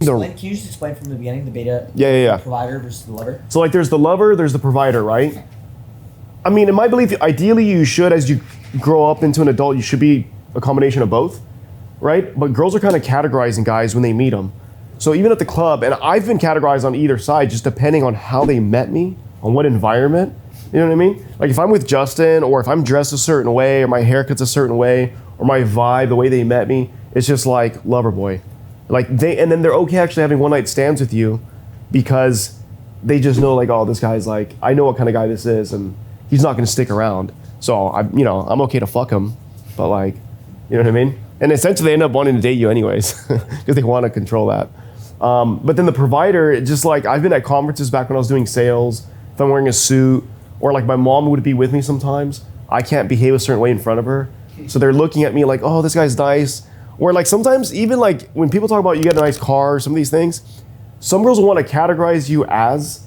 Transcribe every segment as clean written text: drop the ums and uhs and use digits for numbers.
Can you just explain from the beginning the beta? Yeah. The provider versus the lover. So like, there's the lover, there's the provider, right? I mean, in my belief, ideally you should, as you grow up into an adult, you should be a combination of both, right? But girls are kind of categorizing guys when they meet them. So even at the club, and I've been categorized on either side, just depending on how they met me, on what environment. You know what I mean? Like if I'm with Justin, or if I'm dressed a certain way, or my haircut's a certain way, or my vibe, the way they met me, it's just like lover boy. Like and then they're okay actually having one night stands with you because they just know like, oh, this guy's like, I know what kind of guy this is, and he's not gonna stick around. So I'm okay to fuck him, but like, you know what I mean? And essentially they end up wanting to date you anyways because they want to control that. But then the provider, it just like, I've been at conferences back when I was doing sales, if I'm wearing a suit, or like my mom would be with me sometimes, I can't behave a certain way in front of her. So they're looking at me like, oh, this guy's nice. Or like sometimes even like when people talk about you get a nice car or some of these things, some girls want to categorize you as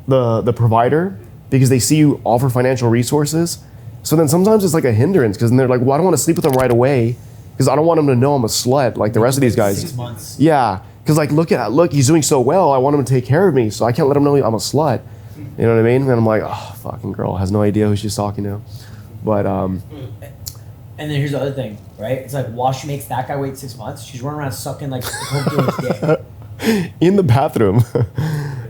the provider because they see you offer financial resources. So then sometimes it's like a hindrance because then they're like, well, I don't want to sleep with them right away because I don't want them to know I'm a slut like the rest of these guys. 6 months. Yeah, because like look, he's doing so well. I want him to take care of me, so I can't let him know I'm a slut. You know what I mean? And I'm like, oh, fucking girl has no idea who she's talking to. But And then here's the other thing, right? It's like while she makes that guy wait 6 months, she's running around sucking like coke dealer's dick. in the bathroom.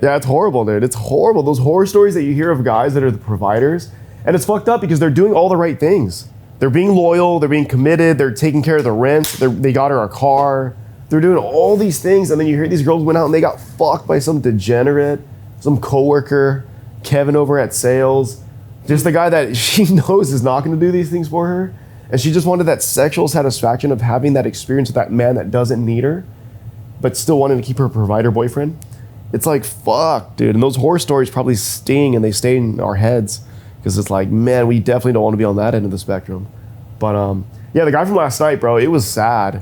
Yeah, it's horrible, dude. It's horrible. Those horror stories that you hear of guys that are the providers, and it's fucked up because they're doing all the right things. They're being loyal, they're being committed, they're taking care of the rent, they got her a car, they're doing all these things, and then you hear these girls went out and they got fucked by some degenerate, some coworker, Kevin over at sales, just the guy that she knows is not gonna do these things for her, and she just wanted that sexual satisfaction of having that experience with that man that doesn't need her, but still wanting to keep her provider boyfriend. It's like, fuck, dude. And those horror stories probably sting and they stay in our heads because it's like, man, we definitely don't want to be on that end of the spectrum. But yeah, the guy from last night, bro, it was sad.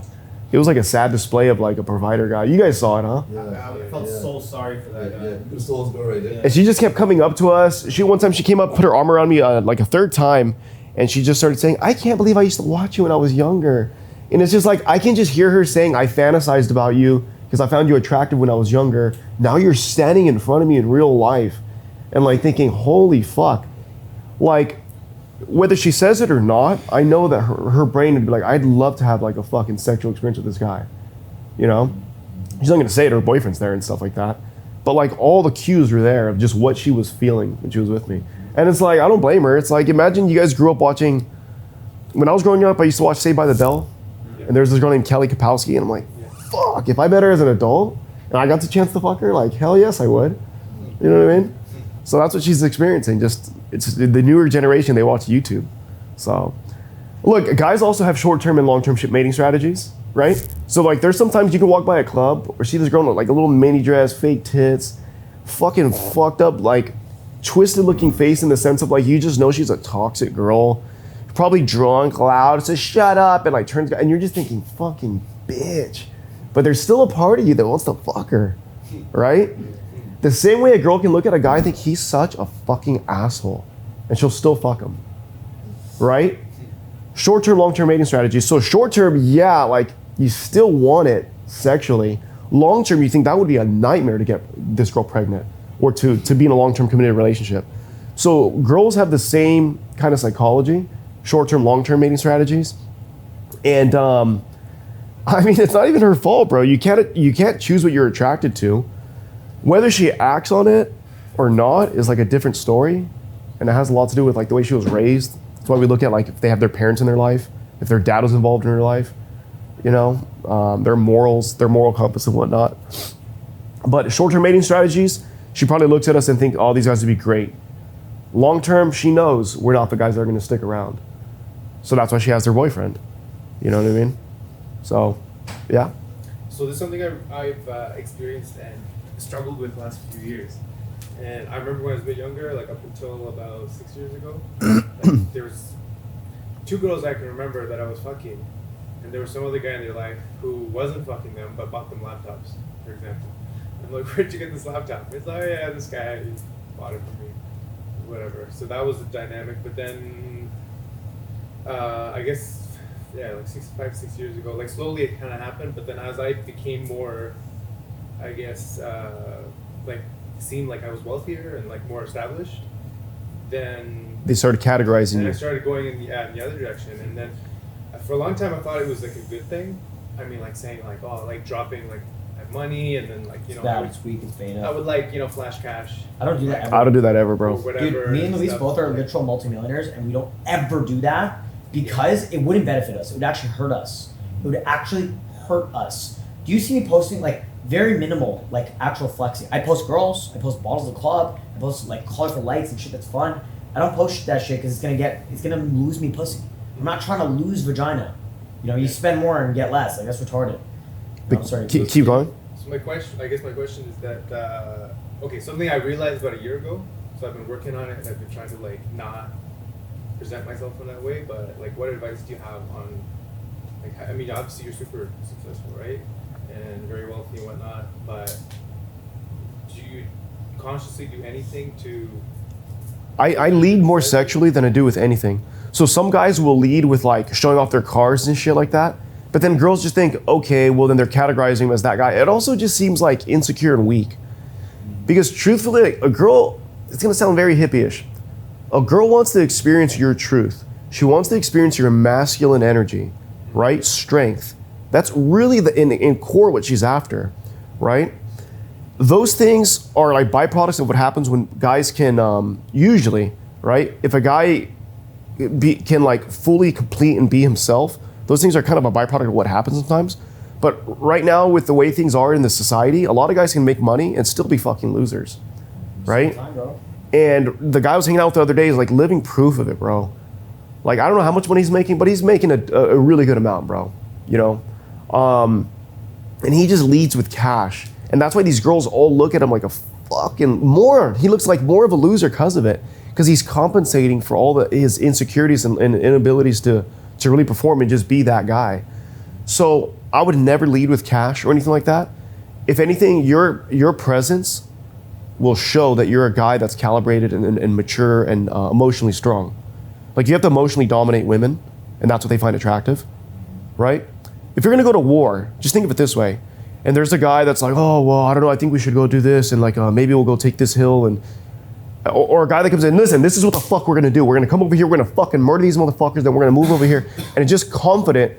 It was like a sad display of like a provider guy. You guys saw it, huh? Yeah, I felt so sorry for that guy. The soul's go right there. And she just kept coming up to us. One time she came up, put her arm around me like a third time, and she just started saying, I can't believe I used to watch you when I was younger. And it's just like, I can just hear her saying, I fantasized about you because I found you attractive when I was younger. Now you're standing in front of me in real life. And like thinking, holy fuck. Like, whether she says it or not, I know that her brain would be like, I'd love to have like a fucking sexual experience with this guy. You know? She's not gonna say it, her boyfriend's there and stuff like that. But like all the cues were there of just what she was feeling when she was with me. And it's like, I don't blame her. It's like, imagine you guys grew up watching, when I was growing up, I used to watch Saved by the Bell. And there's this girl named Kelly Kapowski, and I'm like, fuck, if I met her as an adult and I got the chance to fuck her, like, hell yes, I would. You know what I mean? So that's what she's experiencing. Just, it's the newer generation, they watch YouTube. So, look, guys also have short-term and long-term mating strategies, right? So, like, there's sometimes you can walk by a club or see this girl in, like, a little mini dress, fake tits, fucking fucked up, like, twisted-looking face in the sense of, like, you just know she's a toxic girl. Probably drunk, loud, says shut up, and like turns, and you're just thinking, fucking bitch. But there's still a part of you that wants to fuck her, right? The same way a girl can look at a guy and think he's such a fucking asshole, and she'll still fuck him, right? Short-term, long-term mating strategies. So short-term, yeah, like you still want it sexually. Long-term, you think that would be a nightmare to get this girl pregnant or to be in a long-term committed relationship. So girls have the same kind of psychology. Short-term, long-term mating strategies. And I mean, it's not even her fault, bro. You can't choose what you're attracted to. Whether she acts on it or not is like a different story. And it has a lot to do with like the way she was raised. That's why we look at like if they have their parents in their life, if their dad was involved in her life, you know, their morals, their moral compass and whatnot. But short-term mating strategies, she probably looks at us and thinks, oh, these guys would be great. Long-term, she knows we're not the guys that are going to stick around. So that's why she has their boyfriend. You know what I mean? So, yeah. So this is something I've experienced and struggled with the last few years. And I remember when I was a bit younger, like up until about 6 years ago, like, there was 2 girls I can remember that I was fucking. And there was some other guy in their life who wasn't fucking them, but bought them laptops, for example. I'm like, where'd you get this laptop? It's like, oh yeah, this guy bought it for me. Whatever. So that was the dynamic. But then, I guess, yeah, like 6 years ago, like slowly it kind of happened. But then as I became more I guess, like seemed like I was wealthier and like more established, then They started categorizing and I you. started going in the other direction. And then for a long time, I thought it was like a good thing. I mean, like saying like, oh, like dropping like I have money, and then like It's bad, it's weak, it's beta. I would like flash cash. I don't do that ever. I don't do that ever, Or bro. whatever. Dude, me and Luis stuff. both are literal multimillionaires, and we don't ever do that because it wouldn't benefit us. It would actually hurt us. It would actually hurt us. Do you see me posting like very minimal, like actual flexing? I post girls, I post bottles of the club, I post like colorful lights and shit that's fun. I don't post that shit because it's gonna lose me pussy. I'm not trying to lose vagina. You know, you spend more and get less. Like that's retarded. No, I'm sorry. Keep going. So my question is that okay, something I realized about a year ago. So I've been working on it, and I've been trying to like not present myself in that way. But like, what advice do you have on like? I mean, obviously you're super successful, right, and very wealthy and whatnot. But do you consciously do anything to? I lead more sexually than I do with anything. So some guys will lead with like showing off their cars and shit like that. But then girls just think, okay, well then they're categorizing him as that guy. It also just seems like insecure and weak. Because truthfully, like, a girl, it's gonna sound very hippie-ish. A girl wants to experience your truth. She wants to experience your masculine energy, right? Strength. That's really in core what she's after, right? Those things are like byproducts of what happens when guys can, usually, right? If a guy can like fully complete and be himself, those things are kind of a byproduct of what happens sometimes. But right now, with the way things are in the society, a lot of guys can make money and still be fucking losers, right? And the guy I was hanging out with the other day is like living proof of it, bro. Like, I don't know how much money he's making, but he's making a really good amount, bro. You know? And he just leads with cash. And that's why these girls all look at him like a fucking moron. He looks like more of a loser because of it. Because he's compensating for all his insecurities and inabilities to really perform and just be that guy. So I would never lead with cash or anything like that. If anything, your presence will show that you're a guy that's calibrated and mature and emotionally strong. Like, you have to emotionally dominate women, and that's what they find attractive, right? If you're gonna go to war, just think of it this way. And there's a guy that's like, oh, well, I don't know, I think we should go do this, and like, maybe we'll go take this hill, and or a guy that comes in, listen, this is what the fuck we're gonna do. We're gonna come over here, we're gonna fucking murder these motherfuckers, then we're gonna move over here. And it's just confident.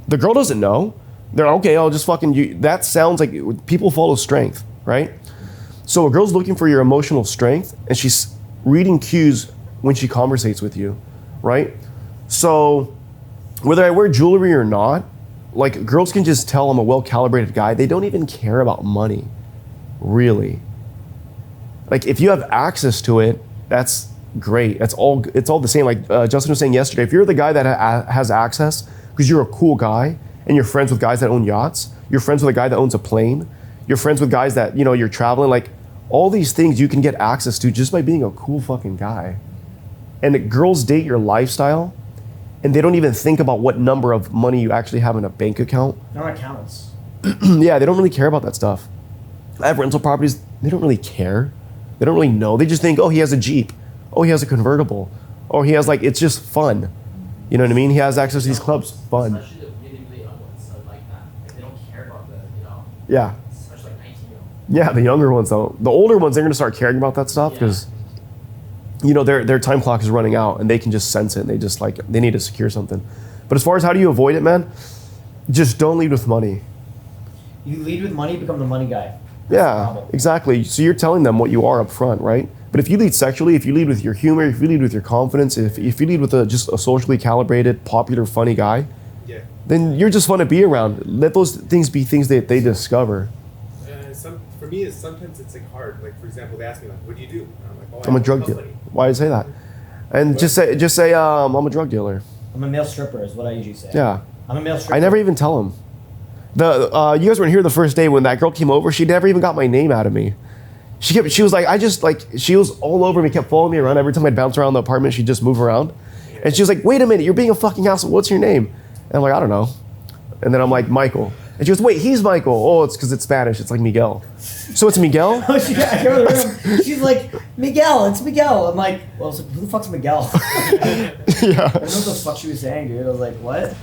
The girl doesn't know. They're like, okay, I'll just fucking, that sounds like people follow strength, right? So a girl's looking for your emotional strength, and she's reading cues when she conversates with you, right? So whether I wear jewelry or not, like, girls can just tell I'm a well-calibrated guy. They don't even care about money, really. Like, if you have access to it, that's great. It's all the same. Like Justin was saying yesterday, if you're the guy that has access because you're a cool guy and you're friends with guys that own yachts, you're friends with a guy that owns a plane, you're friends with guys that, you know, you're traveling, like, all these things you can get access to just by being a cool fucking guy. And girls date your lifestyle, and they don't even think about what number of money you actually have in a bank account. They're not accountants. Yeah, they don't really care about that stuff. I have rental properties, they don't really care. They don't really know. They just think, oh, he has a Jeep. Oh, he has a convertible. Oh, he has, like, it's just fun. You know what I mean? He has access to these clubs. Fun. Especially the really, really young ones are like that. Like, they don't care about the, you know. Yeah. Especially like 19-year-olds. Yeah, the younger ones though. The older ones, they're gonna start caring about that stuff because, you know, their time clock is running out and they can just sense it and they just like, they need to secure something. But as far as how do you avoid it, man, just don't lead with money. You lead with money, become the money guy. Yeah, exactly. So you're telling them what you are up front, right? But if you lead sexually, if you lead with your humor, if you lead with your confidence, if you lead with just a socially calibrated, popular, funny guy, then you're just fun to be around. Let those things be things that they discover. For me, sometimes it's like hard. Like, for example, they ask me like, "What do you do?" And I'm like, "Oh, I'm a drug dealer." Why do you say that? And just say I'm a drug dealer. I'm a male stripper is what I usually say. Yeah. I'm a male stripper. I never even tell them. You guys weren't here the first day when that girl came over. She never even got my name out of me. She was like, she was all over me, kept following me around. Every time I'd bounce around the apartment, she'd just move around. And she was like, wait a minute, you're being a fucking asshole. What's your name? And I'm like, I don't know. And then I'm like, Michael. And she goes, wait, he's Michael. Oh, it's because it's Spanish. It's like Miguel. So it's Miguel? I go to the room. She's like, Miguel, it's Miguel. I'm like, well, I was like, who the fuck's Miguel? Yeah. I don't know what the fuck she was saying, dude. I was like, what?